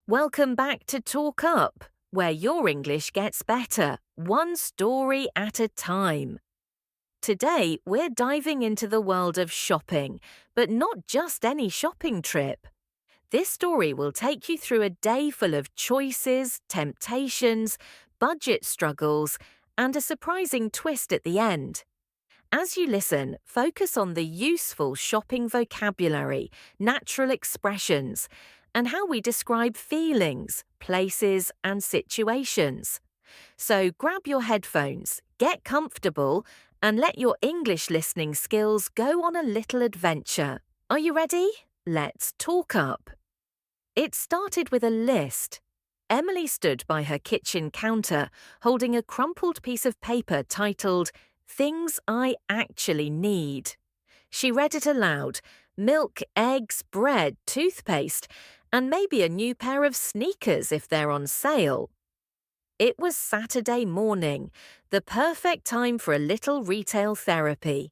Welcome back to TalkUp, where your English gets better, one story at a time. Today, we're diving into the world of shopping, but not just any shopping trip. This story will take you through a day full of choices, temptations, budget struggles, and a surprising twist at the end. As you listen, focus on the useful shopping vocabulary, natural expressions, and how we describe feelings, places, and situations. So grab your headphones, get comfortable, and let your English listening skills go on a little adventure. Are you ready? Let's talk up. It started with a list. Emily stood by her kitchen counter, holding a crumpled piece of paper titled Things I Actually Need. She read it aloud: milk, eggs, bread, toothpaste, and maybe a new pair of sneakers if they're on sale. It was Saturday morning, the perfect time for a little retail therapy.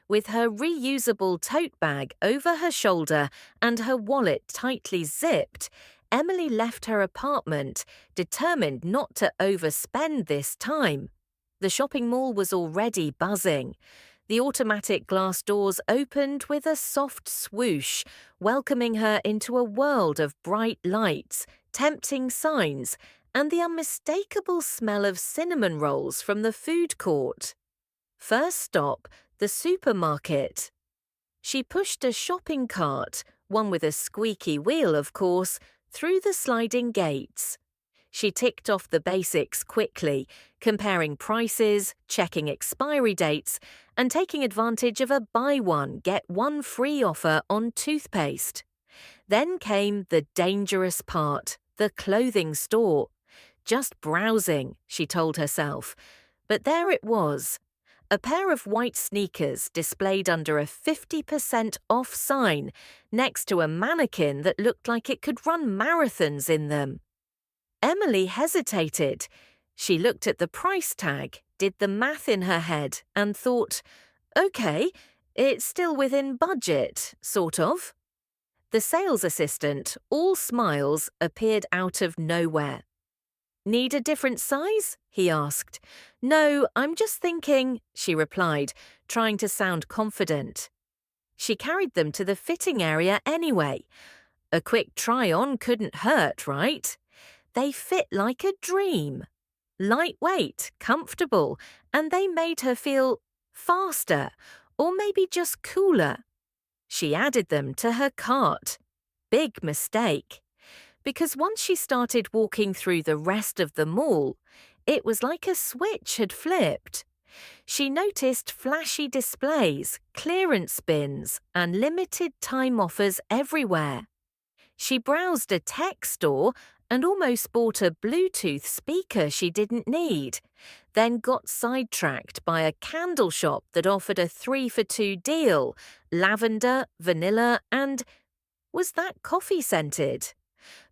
With her reusable tote bag over her shoulder and her wallet tightly zipped, Emily left her apartment, determined not to overspend this time. The shopping mall was already buzzing. The automatic glass doors opened with a soft swoosh, welcoming her into a world of bright lights, tempting signs, and the unmistakable smell of cinnamon rolls from the food court. First stop, the supermarket. She pushed a shopping cart, one with a squeaky wheel, of course, through the sliding gates. She ticked off the basics quickly, comparing prices, checking expiry dates, and taking advantage of a buy one, get one free offer on toothpaste. Then came the dangerous part, the clothing store. Just browsing, she told herself. But there it was. A pair of white sneakers displayed under a 50% off sign next to a mannequin that looked like it could run marathons in them. Emily hesitated. She looked at the price tag, did the math in her head, and thought, okay, it's still within budget, sort of. The sales assistant, all smiles, appeared out of nowhere. Need a different size? He asked. No, I'm just thinking, she replied, trying to sound confident. She carried them to the fitting area anyway. A quick try-on couldn't hurt, right? They fit like a dream. Lightweight, comfortable, and they made her feel faster, or maybe just cooler. She added them to her cart. Big mistake. Because once she started walking through the rest of the mall, it was like a switch had flipped. She noticed flashy displays, clearance bins, and limited time offers everywhere. She browsed a tech store and almost bought a Bluetooth speaker she didn't need, then got sidetracked by a candle shop that offered a 3-for-2 deal: lavender, vanilla, and was that coffee scented?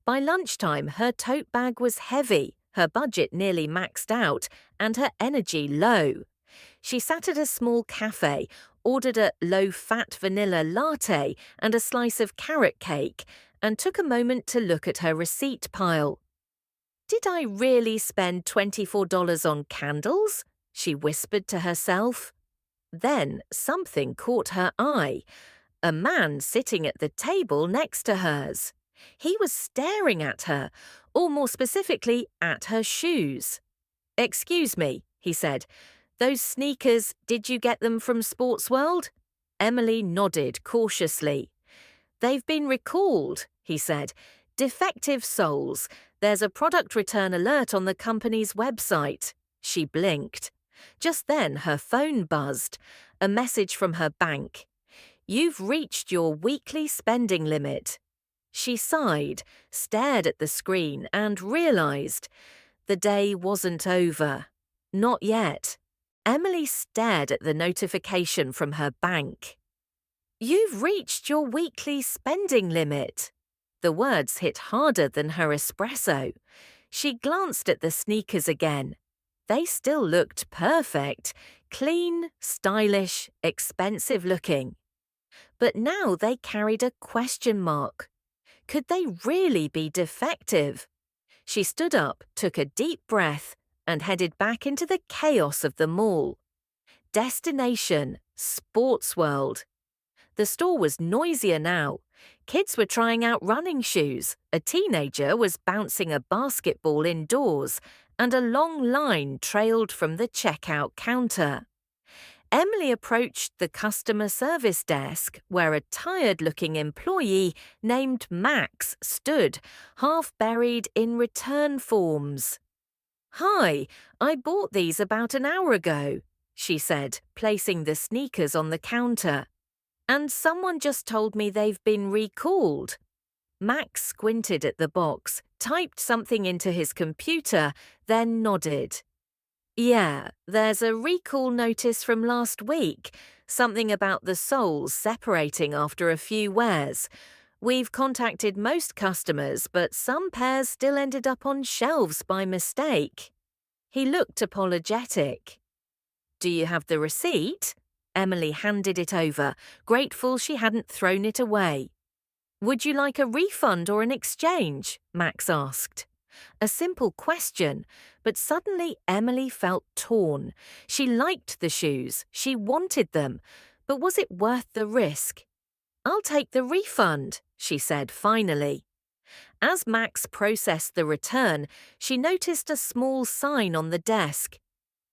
By lunchtime, her tote bag was heavy, her budget nearly maxed out, and her energy low. She sat at a small cafe, ordered a low-fat vanilla latte and a slice of carrot cake, and took a moment to look at her receipt pile. Did I really spend $24 on candles? She whispered to herself. Then something caught her eye. A man sitting at the table next to hers. He was staring at her, or more specifically, at her shoes. Excuse me, he said. Those sneakers, did you get them from Sports World? Emily nodded cautiously. They've been recalled, he said. Defective soles. There's a product return alert on the company's website. She blinked. Just then her phone buzzed. A message from her bank. You've reached your weekly spending limit. She sighed, stared at the screen, and realized the day wasn't over. Not yet. Emily stared at the notification from her bank. You've reached your weekly spending limit. The words hit harder than her espresso. She glanced at the sneakers again. They still looked perfect, clean, stylish, expensive looking. But now they carried a question mark. Could they really be defective? She stood up, took a deep breath, and headed back into the chaos of the mall. Destination: Sports World. The store was noisier now. Kids were trying out running shoes, a teenager was bouncing a basketball indoors, and a long line trailed from the checkout counter. Emily approached the customer service desk, where a tired-looking employee named Max stood, half buried in return forms. "Hi, I bought these about an hour ago," she said, placing the sneakers on the counter. "And someone just told me they've been recalled." Max squinted at the box, typed something into his computer, then nodded. "Yeah, there's a recall notice from last week, something about the soles separating after a few wears. We've contacted most customers, but some pairs still ended up on shelves by mistake." He looked apologetic. "Do you have the receipt?" Emily handed it over, grateful she hadn't thrown it away. "Would you like a refund or an exchange?" Max asked. A simple question, but suddenly Emily felt torn. She liked the shoes, she wanted them, but was it worth the risk? "I'll take the refund," she said finally. As Max processed the return, she noticed a small sign on the desk.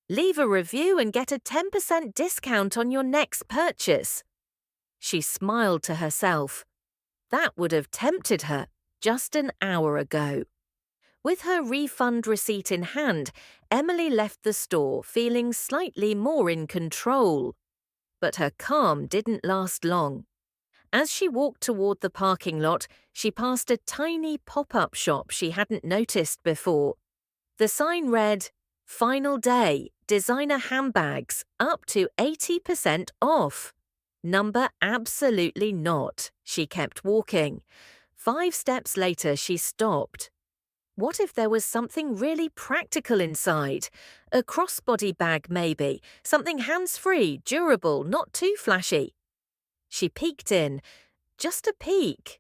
"Leave a review and get a 10% discount on your next purchase." She smiled to herself. That would have tempted her just an hour ago. With her refund receipt in hand, Emily left the store feeling slightly more in control. But her calm didn't last long. As she walked toward the parking lot, she passed a tiny pop-up shop she hadn't noticed before. The sign read, "Final day, designer handbags, up to 80% off." Number absolutely not. She kept walking. 5 steps later, she stopped. What if there was something really practical inside? A crossbody bag, maybe. Something hands-free, durable, not too flashy. She peeked in. Just a peek.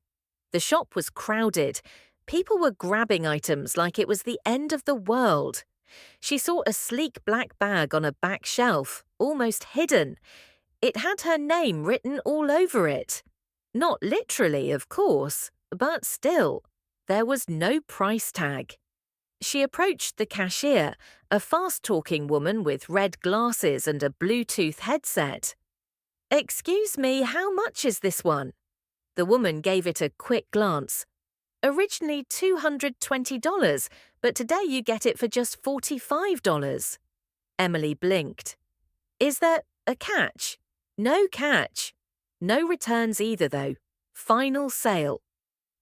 The shop was crowded. People were grabbing items like it was the end of the world. She saw a sleek black bag on a back shelf, almost hidden. It had her name written all over it. Not literally, of course, but still. There was no price tag. She approached the cashier, a fast-talking woman with red glasses and a Bluetooth headset. "Excuse me, how much is this one?" The woman gave it a quick glance. "Originally $220, but today you get it for just $45. Emily blinked. "Is there a catch?" "No catch." No returns either, though. Final sale.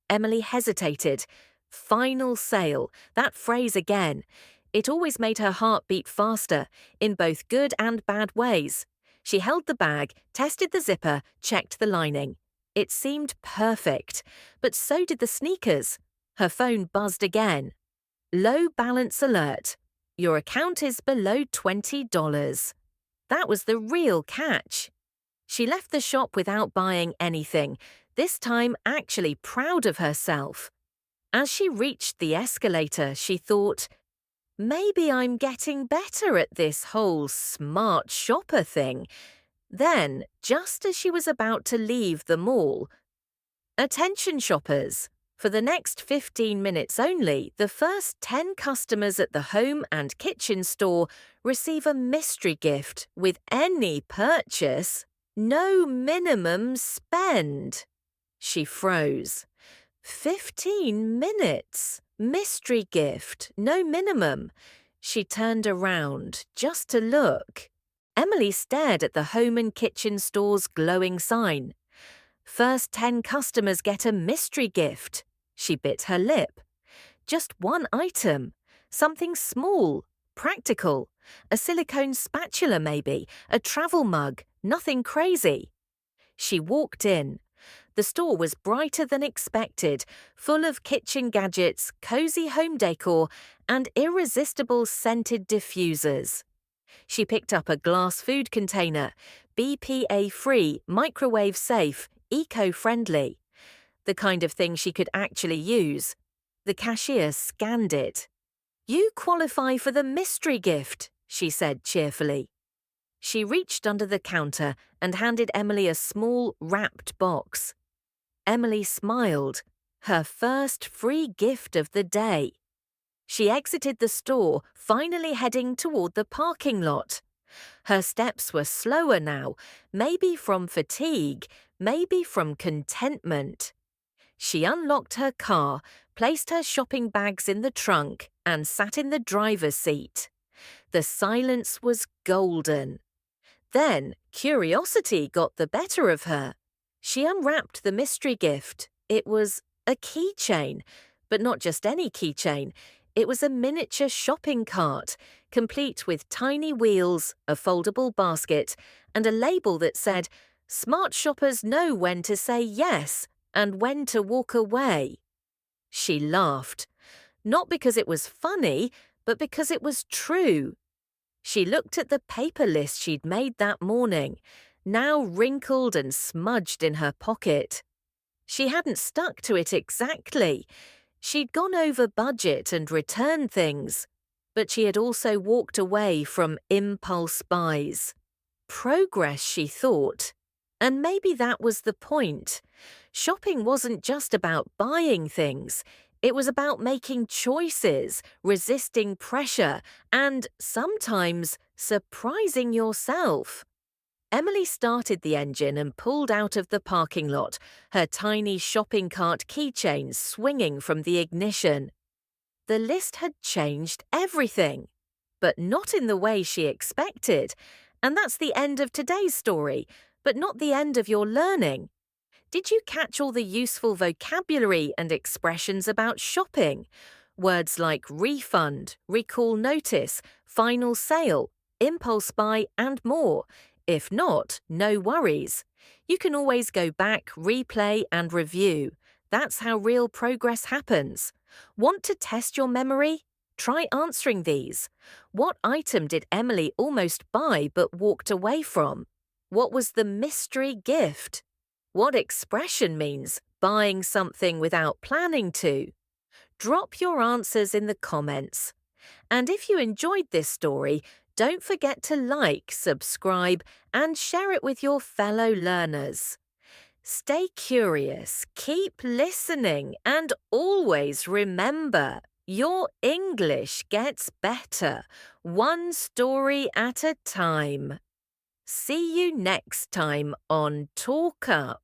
Emily hesitated. Final sale. That phrase again. It always made her heart beat faster, in both good and bad ways. She held the bag, tested the zipper, checked the lining. It seemed perfect, but so did the sneakers. Her phone buzzed again. "Low balance alert. Your account is below $20. That was the real catch. She left the shop without buying anything, this time actually proud of herself. As she reached the escalator, she thought, maybe I'm getting better at this whole smart shopper thing. Then, just as she was about to leave the mall, "Attention shoppers! For the next 15 minutes only, the first 10 customers at the home and kitchen store receive a mystery gift with any purchase. No minimum spend." She froze. 15 minutes. Mystery gift, no minimum. She turned around just to look. Emily stared at the home and kitchen store's glowing sign. First 10 customers get a mystery gift. She bit her lip. Just one item. Something small, practical. A silicone spatula maybe, a travel mug, nothing crazy. She walked in. The store was brighter than expected, full of kitchen gadgets, cozy home decor, and irresistible scented diffusers. She picked up a glass food container, BPA-free, microwave-safe, eco-friendly. the kind of thing she could actually use. The cashier scanned it. "You qualify for the mystery gift," she said cheerfully. She reached under the counter and handed Emily a small, wrapped box. Emily smiled. Her first free gift of the day. She exited the store, finally heading toward the parking lot. Her steps were slower now, maybe from fatigue, maybe from contentment. She unlocked her car, placed her shopping bags in the trunk, and sat in the driver's seat. The silence was golden. Then curiosity got the better of her. She unwrapped the mystery gift. It was a keychain, but not just any keychain. It was a miniature shopping cart, complete with tiny wheels, a foldable basket, and a label that said, "Smart shoppers know when to say yes and when to walk away." She laughed, not because it was funny, but because it was true. She looked at the paper list she'd made that morning, now wrinkled and smudged in her pocket. She hadn't stuck to it exactly. She'd gone over budget and returned things, but she had also walked away from impulse buys. Progress, she thought. And maybe that was the point. Shopping wasn't just about buying things. It was about making choices, resisting pressure, and sometimes surprising yourself. Emily started the engine and pulled out of the parking lot, her tiny shopping cart keychain swinging from the ignition. The list had changed everything, but not in the way she expected. And that's the end of today's story, but not the end of your learning. Did you catch all the useful vocabulary and expressions about shopping? Words like refund, recall notice, final sale, impulse buy, and more. If not, no worries. You can always go back, replay, and review. That's how real progress happens. Want to test your memory? Try answering these. What item did Emily almost buy but walked away from? What was the mystery gift? What expression means buying something without planning to? Drop your answers in the comments. And if you enjoyed this story, don't forget to like, subscribe, and share it with your fellow learners. Stay curious, keep listening, and always remember, your English gets better, one story at a time. See you next time on TalkUp.